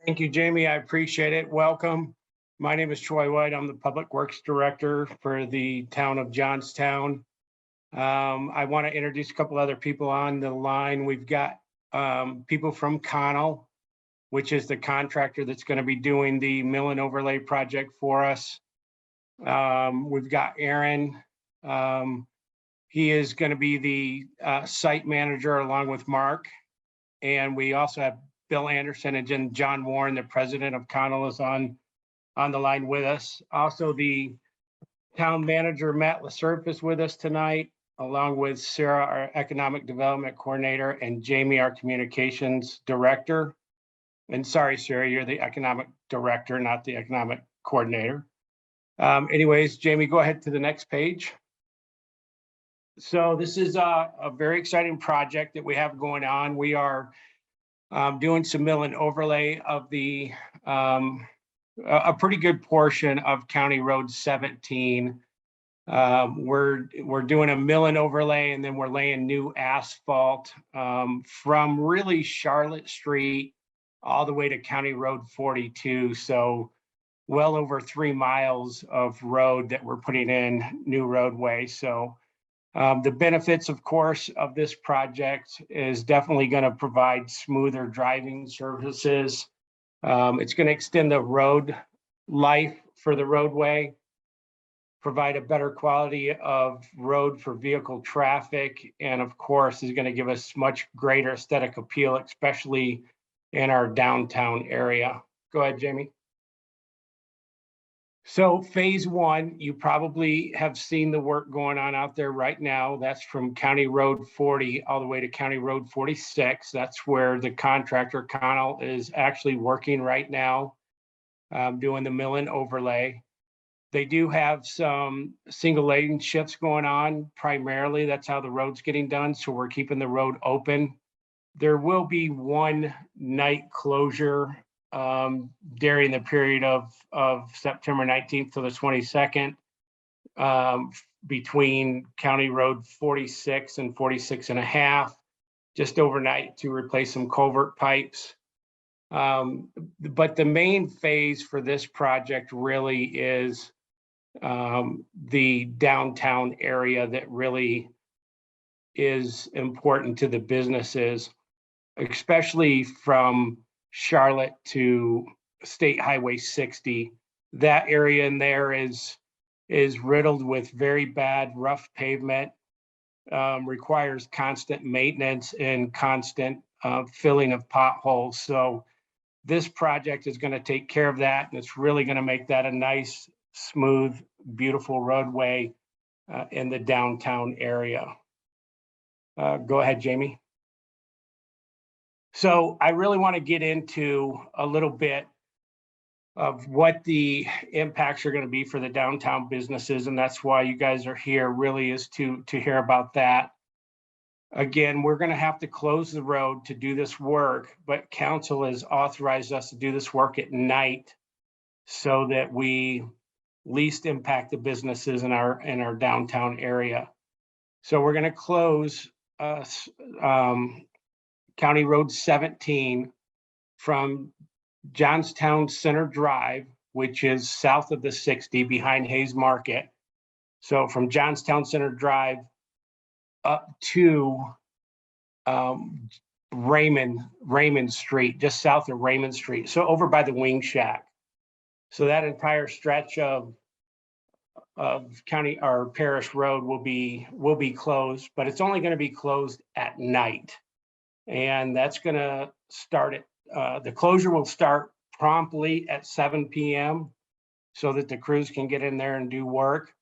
Thank you, Jamie. I appreciate it. Welcome. My name is Troy White. I'm the Public Works Director for the town of Johnstown. I want to introduce a couple other people on the line. We've got people from Connell, which is the contractor that's going to be doing the mill and overlay project for us. We've got Aaron. He is going to be the site manager along with Mark. And we also have Bill Anderson and John Warren, the president of Connell, is on the line with us. Also, the town manager, Matt LaSurf, is with us tonight, along with Sarah, our economic development coordinator, and Jamie, our communications director. And sorry, Sarah, you're the economic director, not the economic coordinator. Anyways, Jamie, go ahead to the next page. So this is a very exciting project that we have going on. We are doing some mill and overlay of the a pretty good portion of County Road 17. We're doing a mill and overlay, and then we're laying new asphalt from really Charlotte Street all the way to County Road 42. So well over 3 miles of road that we're putting in new roadway. So the benefits, of course, of this project is definitely going to provide smoother driving surfaces. It's going to extend the road life for the roadway, provide a better quality of road for vehicle traffic, and of course is going to give us much greater aesthetic appeal, especially in our downtown area. Go ahead, Jamie. So phase one, you probably have seen the work going on out there right now. That's from County Road 40 all the way to County Road 46. That's where the contractor Connell is actually working right now, doing the mill and overlay. They do have some single lane shifts going on primarily. That's how the road's getting done. So we're keeping the road open. There will be one night closure during the period of September 19th to the 22nd between County Road 46 and 46 and a half, just overnight to replace some culvert pipes. But the main phase for this project really is the downtown area that really is important to the businesses, especially from Charlotte to State Highway 60. That area in there is riddled with very bad rough pavement, requires constant maintenance and constant filling of potholes. So this project is going to take care of that, and it's really going to make that a nice, smooth, beautiful roadway in the downtown area. Go ahead, Jamie. So I really want to get into a little bit of what the impacts are going to be for the downtown businesses, and that's why you guys are here, really, is to hear about that. Again, we're going to have to close the road to do this work, but council has authorized us to do this work at night so that we least impact the businesses in our downtown area. So we're going to close County Road 17 from Johnstown Center Drive, which is south of the 60 behind Hayes Market. So from Johnstown Center Drive up to Raymond Street, just south of Raymond Street. So over by the Wing Shack. So that entire stretch of county or parish road will be closed, but it's only going to be closed at night. And that's going to start at, the closure will start promptly at 7 p.m. so that the crews can get in there and do work,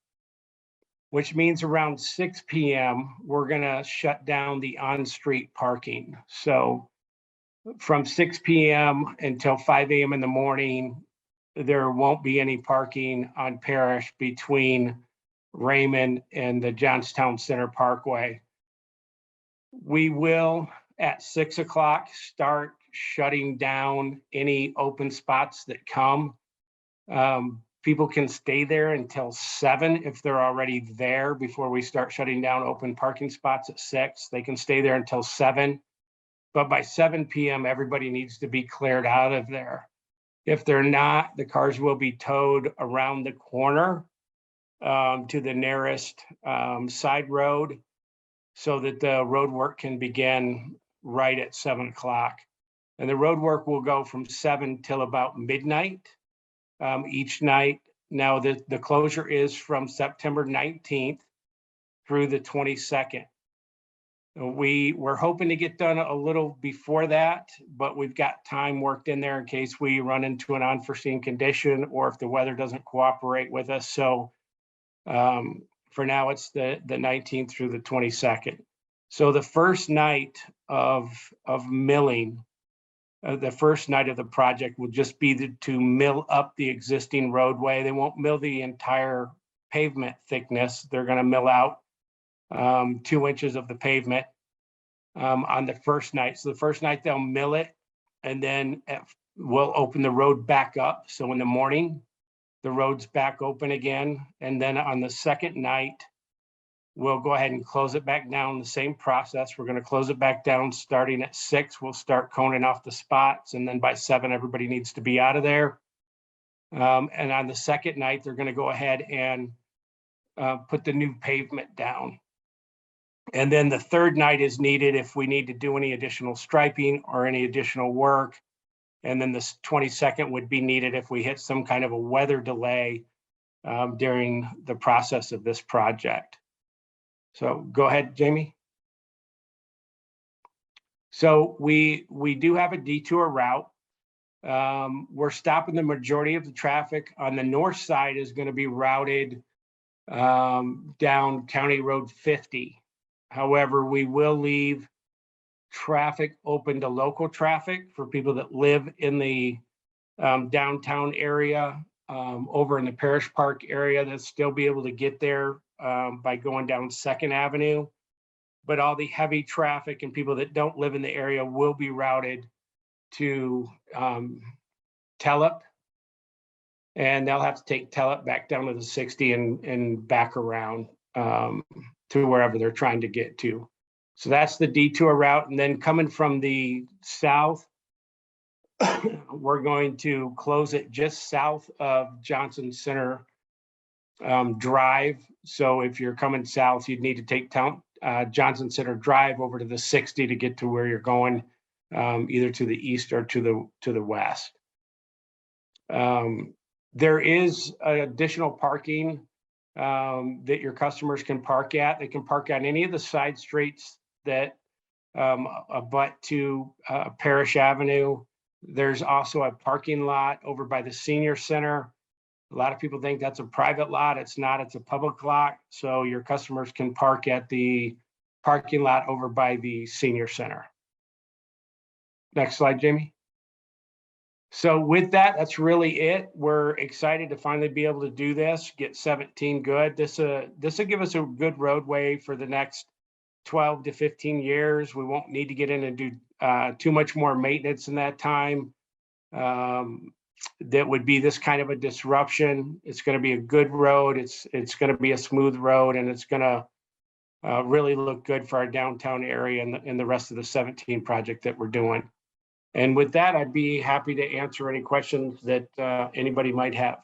which means around 6 p.m. we're going to shut down the on-street parking. So from 6 p.m. until 5 a.m. in the morning, there won't be any parking on Parish between Raymond and the Johnstown Center Parkway. We will, at 6 o'clock, start shutting down any open spots that come. People can stay there until 7 if they're already there before we start shutting down open parking spots at 6. They can stay there until 7. But by 7 p.m., everybody needs to be cleared out of there. If they're not, the cars will be towed around the corner to the nearest side road so that the road work can begin right at 7 o'clock. And the road work will go from 7 till about midnight each night. Now, the closure is from September 19th through the 22nd. We're hoping to get done a little before that, but we've got time worked in there in case we run into an unforeseen condition or if the weather doesn't cooperate with us. So for now, it's the 19th through the 22nd. So the first night of milling, the first night of the project will just be to mill up the existing roadway. They won't mill the entire pavement thickness. They're going to mill out 2 inches of the pavement on the first night. So the first night they'll mill it, and then we'll open the road back up. So in the morning, the road's back open again. And then on the second night, we'll go ahead and close it back down. The same process. We're going to close it back down starting at 6. We'll start coning off the spots. And then by 7, everybody needs to be out of there. And on the second night, they're going to go ahead and put the new pavement down. And then the third night is needed if we need to do any additional striping or any additional work. And then the 22nd would be needed if we hit some kind of a weather delay during the process of this project. So go ahead, Jamie. So we do have a detour route. We're stopping the majority of the traffic on the north side is going to be routed down County Road 50. However, we will leave traffic open to local traffic for people that live in the downtown area, over in the Parish Park area, that still be able to get there by going down 2nd Avenue. But all the heavy traffic and people that don't live in the area will be routed to Telep. And they'll have to take Telep back down to the 60 and back around to wherever they're trying to get to. So that's the detour route. And then coming from the south, we're going to close it just south of Johnson Center Drive. So if you're coming south, you'd need to take Johnson Center Drive over to the 60 to get to where you're going, either to the east or to the west. There is additional parking that your customers can park at. They can park on any of the side streets that abut to Parish Avenue. There's also a parking lot over by the senior center. A lot of people think that's a private lot. It's not, it's a public lot. So your customers can park at the parking lot over by the senior center. Next slide, Jamie. So with that, that's really it. We're excited to finally be able to do this, get 17 good. This will give us a good roadway for the next 12 to 15 years. We won't need to get in and do too much more maintenance in that time. That would be this kind of a disruption. It's going to be a good road. It's going to be a smooth road, and it's going to really look good for our downtown area and the rest of the 17 project that we're doing. And with that, I'd be happy to answer any questions that anybody might have.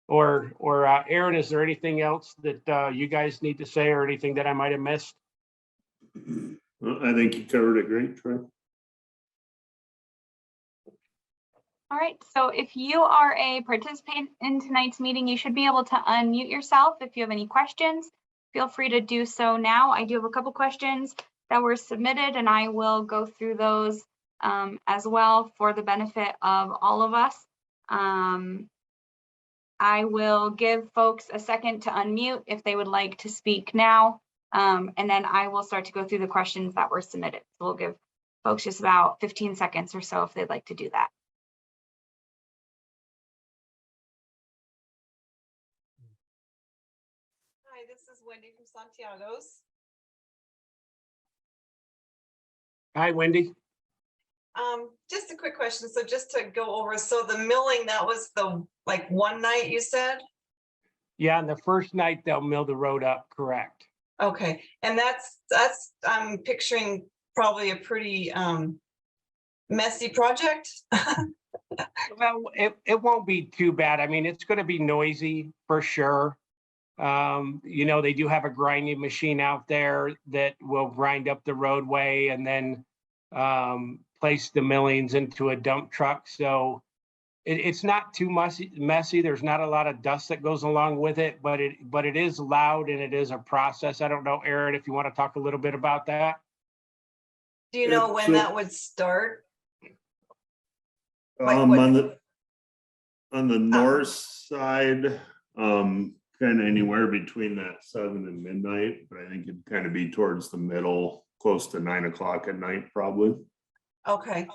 Or Aaron, is there anything else that you guys need to say or anything that I might have missed? Well, I think you covered it great, Troy. All right, so if you are a participant in tonight's meeting, you should be able to unmute yourself. If you have any questions, feel free to do so now. I do have a couple questions that were submitted, and I will go through those as well for the benefit of all of us. I will give folks a second to unmute if they would like to speak now, and then I will start to go through the questions that were submitted. So we'll give folks just about 15 seconds or so if they'd like to do that. Hi, this is Wendy from Santiago's. Hi, Wendy. Just a quick question. So just to go over, so the milling, that was the one night you said? Yeah, and the first night they'll mill the road up, correct. Okay, and that's I'm picturing probably a pretty messy project. Well, it won't be too bad. I mean, it's going to be noisy for sure. They do have a grinding machine out there that will grind up the roadway and then place the millings into a dump truck. So it's not too messy. There's not a lot of dust that goes along with it, but it is loud and it is a process. I don't know, Aaron, if you want to talk a little bit about that. Do you know Yeah, when so- that would start? Like On what- the north side, kind of anywhere between that 7 and midnight, but I think it'd kind of be towards the middle, close to 9 o'clock at night, probably. Okay,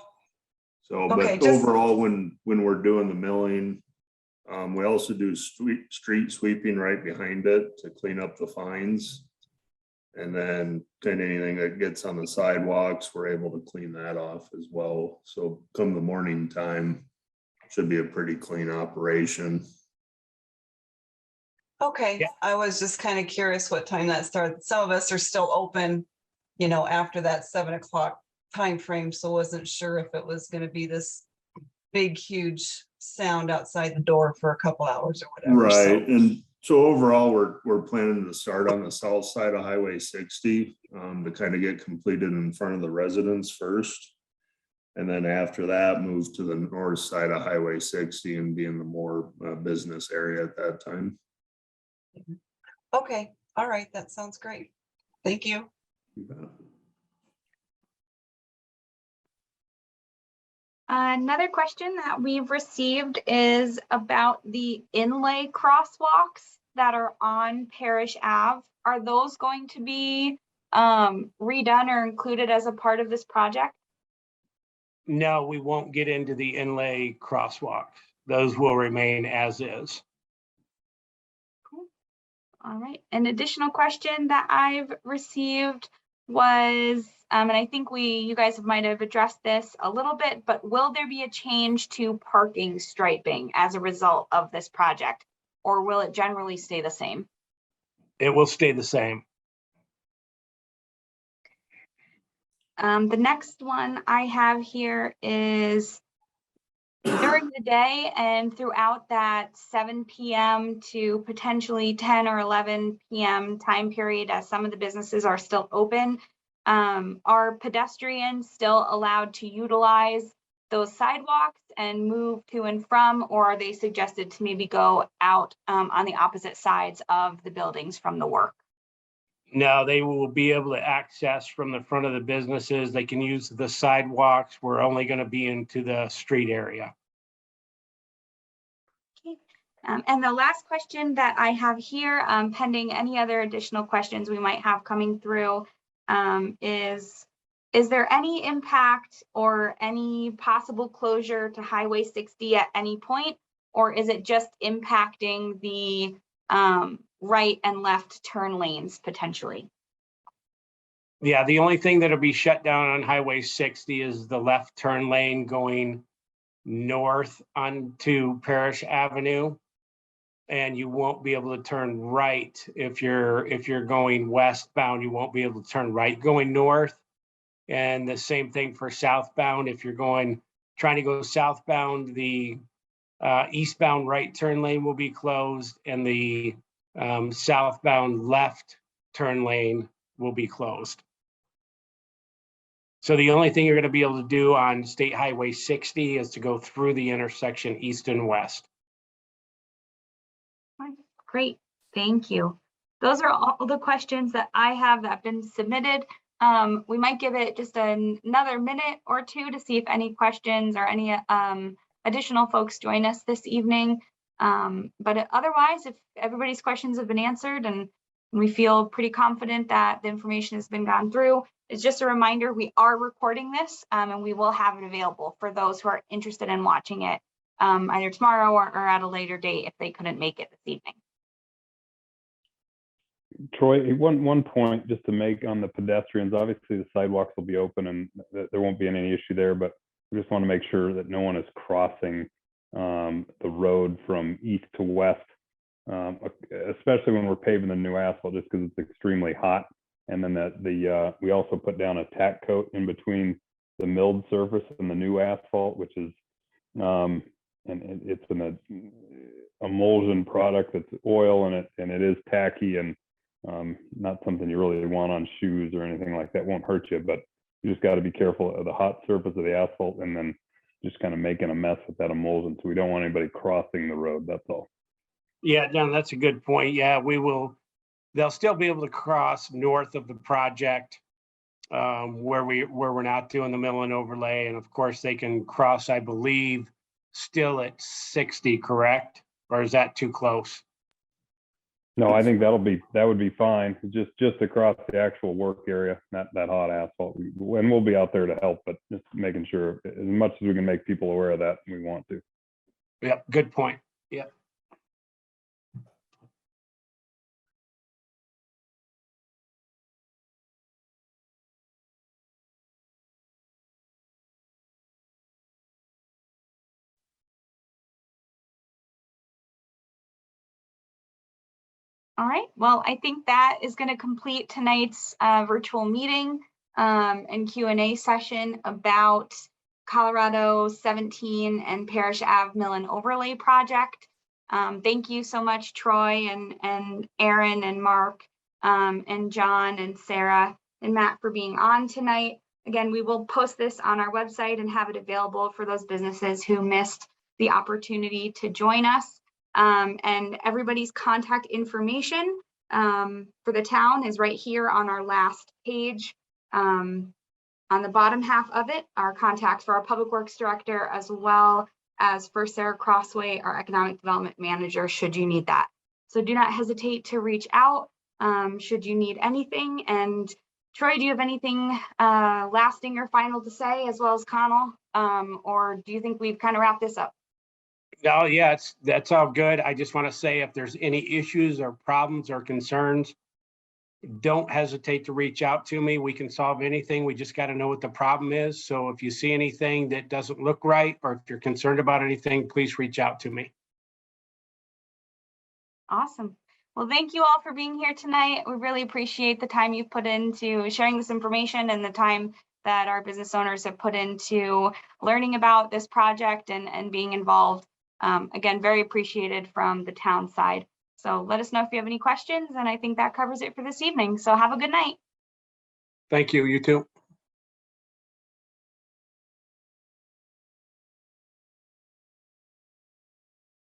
So, Okay, but just- overall, when we're doing the milling, we also do street sweeping right behind it to clean up the fines. And then kind of anything that gets on the sidewalks, we're able to clean that off as well. So come the morning time, should be a pretty clean operation. okay. Yeah. I was just kind of curious what time that started. Some of us are still open, after that 7 o'clock time frame. So wasn't sure if it was going to be this big, huge sound outside the door for a couple hours or whatever. so- Right, and so overall, we're planning to start on the south side of Highway 60, to kind of get completed in front of the residents first. And then after that, move to the north side of Highway 60 and be in the more business area at that time. Okay, all right, that sounds great. Thank you. You bet. Another question that we've received is about the inlay crosswalks that are on Parish Ave. Are those going to be redone or included as a part of this project? No, we won't get into the inlay crosswalks. Those will remain as is. All right. An additional question that I've received was, and I think you guys might have addressed this a little bit, but will there be a change to parking striping as a result of this project? Or will it generally stay the same? It will stay the same. The next one I have here is during the day and throughout that 7 p.m. to potentially 10 or 11 p.m. time period, as some of the businesses are still open, are pedestrians still allowed to utilize those sidewalks and move to and from, or are they suggested to maybe go out on the opposite sides of the buildings from the work? No, they will be able to access from the front of the businesses. They can use the sidewalks. We're only going to be into the street area. Okay. And the last question that I have here, pending any other additional questions we might have coming through, is there any impact or any possible closure to Highway 60 at any point? Or is it just impacting the right and left turn lanes potentially? Yeah, the only thing that'll be shut down on Highway 60 is the left turn lane going north onto Parish Avenue. And you won't be able to turn right if you're going westbound. You won't be able to turn right going north. And the same thing for southbound. If you're trying to go southbound, the eastbound right turn lane will be closed, and the southbound left turn lane will be closed. So the only thing you're going to be able to do on State Highway 60 is to go through the intersection east and west. Great, thank you. Those are all the questions that I have that have been submitted. We might give it just another minute or two to see if any questions or any additional folks join us this evening. But otherwise, if everybody's questions have been answered and we feel pretty confident that the information has been gone through, it's just a reminder, we are recording this and we will have it available for those who are interested in watching it either tomorrow or at a later date if they couldn't make it this evening. Troy, one point just to make on the pedestrians. Obviously, the sidewalks will be open and there won't be any issue there, but we just want to make sure that no one is crossing the road from east to west, especially when we're paving the new asphalt, just because it's extremely hot. And then we also put down a tack coat in between the milled surface and the new asphalt, which is And it's an emulsion product that's oil in it, and it is tacky and not something you really want on shoes or anything like that. Won't hurt you, but you just got to be careful of the hot surface of the asphalt and then just kind of making a mess with that emulsion. So we don't want anybody crossing the road. That's all. Yeah, no, that's a good point. Yeah, they'll still be able to cross north of the project where we're not doing the mill and overlay. And of course they can cross, I believe, still at 60, correct? Or is that too close? No, I think that would be fine. Just across the actual work area, not that hot asphalt. And we'll be out there to help, but just making sure as much as we can make people aware of that, we want to. Yep, good point. Yep. All right, well, I think that is going to complete tonight's virtual meeting and Q&A session about Colorado 17 and Parish Ave Mill and Overlay Project. Thank you so much, Troy and Aaron and Mark and John and Sarah and Matt for being on tonight. Again, we will post this on our website and have it available for those businesses who missed the opportunity to join us. And everybody's contact information for the town is right here on our last page. On the bottom half of it, our contacts for our Public Works Director, as well as for Sarah Crossway, our Economic Development Manager, should you need that. So do not hesitate to reach out should you need anything. And Troy, do you have anything lasting or final to say, as well as Connell? Or do you think we've kind of wrapped this up? No, yeah, that's all good. I just want to say if there's any issues or problems or concerns, don't hesitate to reach out to me. We can solve anything. We just got to know what the problem is. So if you see anything that doesn't look right, or if you're concerned about anything, please reach out to me. Awesome. Well, thank you all for being here tonight. We really appreciate the time you've put into sharing this information and the time that our business owners have put into learning about this project and being involved. Again, very appreciated from the town side. So let us know if you have any questions, and I think that covers it for this evening. So have a good night. Thank you. You too.